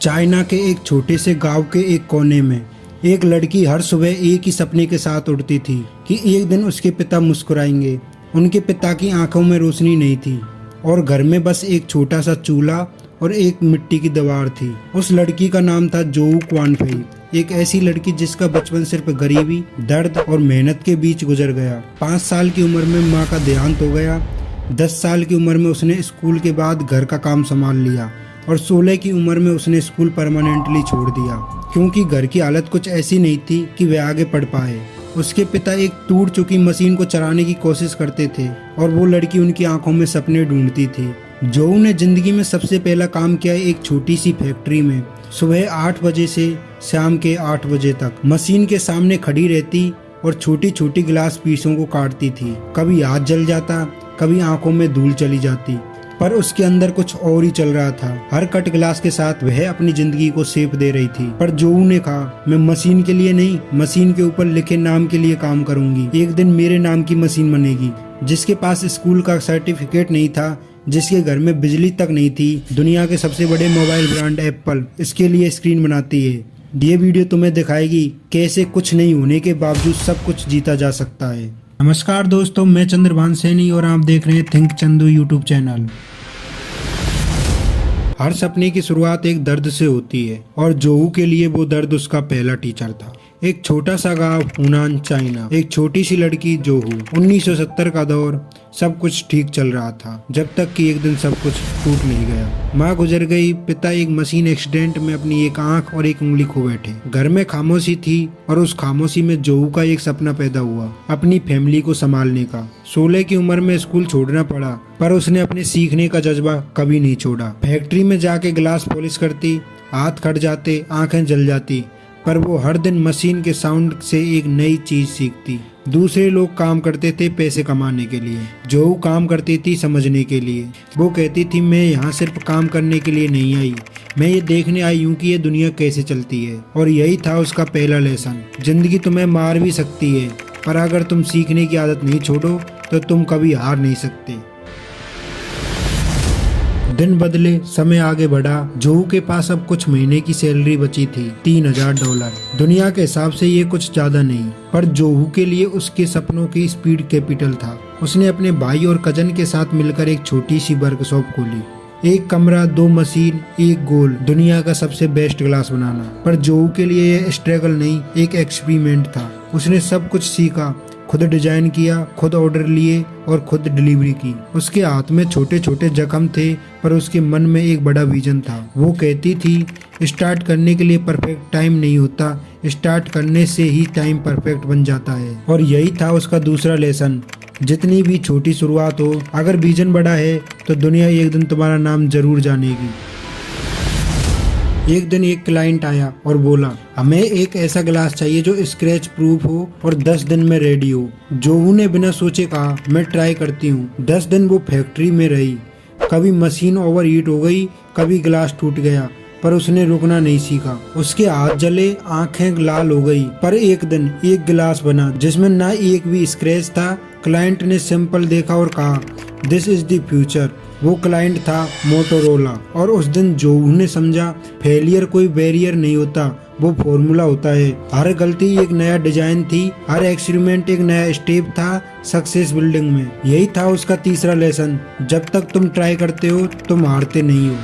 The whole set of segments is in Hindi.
चाइना के एक छोटे से गांव के एक कोने में एक लड़की हर सुबह एक ही सपने के साथ उठती थी कि एक दिन उसके पिता मुस्कुराएंगे। उनके पिता की आंखों में रोशनी नहीं थी और घर में बस एक छोटा सा चूल्हा और एक मिट्टी की दीवार थी। उस लड़की का नाम था जोऊ क्वानफेई, एक ऐसी लड़की जिसका बचपन सिर्फ गरीबी, दर्द और मेहनत के बीच गुजर गया। 5 साल की उम्र में माँ का देहांत हो गया। 10 साल की उम्र में उसने स्कूल के बाद घर का काम संभाल लिया और 16 की उम्र में उसने स्कूल परमानेंटली छोड़ दिया क्योंकि घर की हालत कुछ ऐसी नहीं थी कि वह आगे पढ़ पाए। उसके पिता एक टूट चुकी मशीन को चलाने की कोशिश करते थे और वो लड़की उनकी आंखों में सपने ढूंढती थी। जोऊ ने जिंदगी में सबसे पहला काम किया एक छोटी सी फैक्ट्री में। सुबह 8 बजे से शाम के 8 बजे तक मशीन के सामने खड़ी रहती और छोटी छोटी गिलास पीसों को काटती थी। कभी हाथ जल जाता, कभी आंखों में धूल चली जाती, पर उसके अंदर कुछ और ही चल रहा था। हर कट गिलास के साथ वह अपनी जिंदगी को शेप दे रही थी। पर जोऊ ने कहा, मैं मशीन के लिए नहीं, मशीन के ऊपर लिखे नाम के लिए काम करूंगी। एक दिन मेरे नाम की मशीन बनेगी। जिसके पास स्कूल का सर्टिफिकेट नहीं था, जिसके घर में बिजली तक नहीं थी, दुनिया के सबसे बड़े मोबाइल ब्रांड एप्पल इसके लिए स्क्रीन बनाती है। ये वीडियो तुम्हें दिखाएगी कैसे कुछ नहीं होने के बावजूद सब कुछ जीता जा सकता है। नमस्कार दोस्तों, मैं चंद्रभान सैनी और आप देख रहे हैं थिंक चंदू यूट्यूब चैनल। हर सपने की शुरुआत एक दर्द से होती है और जोऊ के लिए वो दर्द उसका पहला टीचर था। एक छोटा सा गांव, हुनान, चाइना। एक छोटी सी लड़की जोहू। 1970 का दौर। सब कुछ ठीक चल रहा था जब तक कि एक दिन सब कुछ टूट नहीं गया। माँ गुजर गई, पिता एक मशीन एक्सीडेंट में अपनी एक आंख और एक उंगली खो बैठे। घर में खामोशी थी और उस खामोशी में जोहू का एक सपना पैदा हुआ, अपनी फैमिली को संभालने का। 16 की उम्र में स्कूल छोड़ना पड़ा, पर उसने अपने सीखने का जज्बा कभी नहीं छोड़ा। फैक्ट्री में जाके गिलास पॉलिश करती, हाथ कट जाते, आंखें जल जाती, पर वो हर दिन मशीन के साउंड से एक नई चीज सीखती। दूसरे लोग काम करते थे पैसे कमाने के लिए, जो काम करती थी समझने के लिए। वो कहती थी, मैं यहाँ सिर्फ काम करने के लिए नहीं आई, मैं ये देखने आई हूँ कि ये दुनिया कैसे चलती है। और यही था उसका पहला लेसन। जिंदगी तुम्हें मार भी सकती है, पर अगर तुम सीखने की आदत नहीं छोड़ो तो तुम कभी हार नहीं सकते। दिन बदले, समय आगे बढ़ा। जोऊ के पास अब कुछ महीने की सैलरी बची थी, $3000। दुनिया के हिसाब से ये कुछ ज्यादा नहीं, पर जोऊ के लिए उसके सपनों की स्पीड कैपिटल था। उसने अपने भाई और कजन के साथ मिलकर एक छोटी सी वर्कशॉप खोली। एक कमरा, 2 मशीन, एक गोल, दुनिया का सबसे बेस्ट ग्लास बनाना। पर जोऊ के लिए यह स्ट्रगल नहीं, एक एक्सपेरिमेंट था। उसने सब कुछ सीखा, खुद डिजाइन किया, खुद ऑर्डर लिए और खुद डिलीवरी की। उसके हाथ में छोटे छोटे जख्म थे, पर उसके मन में एक बड़ा विजन था। वो कहती थी, स्टार्ट करने के लिए परफेक्ट टाइम नहीं होता, स्टार्ट करने से ही टाइम परफेक्ट बन जाता है। और यही था उसका दूसरा लेसन। जितनी भी छोटी शुरुआत हो, अगर विजन बड़ा है तो दुनिया एक दिन तुम्हारा नाम जरूर जानेगी। एक दिन एक क्लाइंट आया और बोला, हमें एक ऐसा गिलास चाहिए जो स्क्रैच प्रूफ हो और 10 दिन में रेडी हो। जोहू ने बिना सोचे कहा, मैं ट्राई करती हूँ। 10 दिन वो फैक्ट्री में रही। कभी मशीन ओवर हीट हो गई, कभी गिलास टूट गया, पर उसने रुकना नहीं सीखा। उसके हाथ जले, आंखें लाल हो गई, पर एक दिन एक गिलास बना जिसमें ना एक भी स्क्रैच था। क्लाइंट ने सिंपल देखा और कहा, दिस इज द फ्यूचर। वो क्लाइंट था मोटोरोला। और उस दिन जोहू ने समझा, फेलियर कोई बैरियर नहीं होता, वो फॉर्मूला होता है। हर गलती एक नया डिजाइन थी, हर एक्सपेरिमेंट एक नया स्टेप था सक्सेस बिल्डिंग में। यही था उसका तीसरा लेसन, जब तक तुम ट्राई करते हो तुम हारते नहीं हो।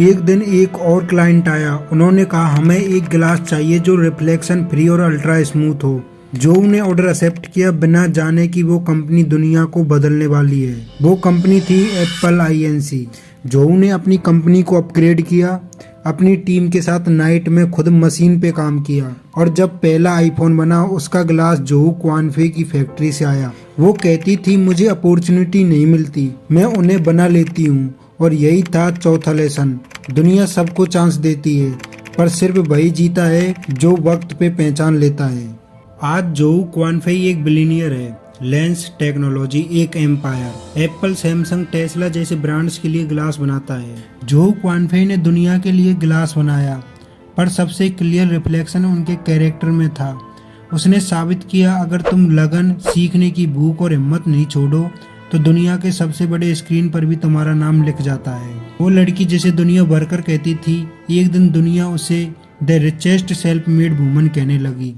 एक दिन एक और क्लाइंट आया। उन्होंने कहा, हमें एक गिलास चाहिए जो रिफ्लेक्शन फ्री और अल्ट्रा स्मूथ हो। जोऊ ने ऑर्डर एक्सेप्ट किया, बिना जाने कि वो कंपनी दुनिया को बदलने वाली है। वो कंपनी थी एप्पल INC। जोऊ ने अपनी कंपनी को अपग्रेड किया, अपनी टीम के साथ नाइट में खुद मशीन पे काम किया। और जब पहला आईफोन बना, उसका ग्लास जोऊ क्वानफे की फैक्ट्री से आया। वो कहती थी, मुझे अपॉर्चुनिटी नहीं मिलती, मैं उन्हें बना लेती हूँ। और यही था चौथा लेसन। दुनिया सबको चांस देती है, पर सिर्फ वही जीता है जो वक्त पे पहचान लेता है। आज जोऊ क्वानफेई एक बिलियनियर है। लेंस टेक्नोलॉजी एक एम्पायर। एप्पल, सैमसंग, टेस्ला जैसे ब्रांड्स के लिए ग्लास बनाता है। जोऊ क्वानफेई ने दुनिया के लिए ग्लास बनाया, पर सबसे क्लियर रिफ्लेक्शन उनके कैरेक्टर में था। उसने साबित किया, अगर तुम लगन, सीखने की भूख और हिम्मत नहीं छोड़ो तो दुनिया के सबसे बड़े स्क्रीन पर भी तुम्हारा नाम लिख जाता है। वो लड़की जिसे दुनिया भरकर कहती थी, एक दिन दुनिया उसे the richest self made woman कहने लगी।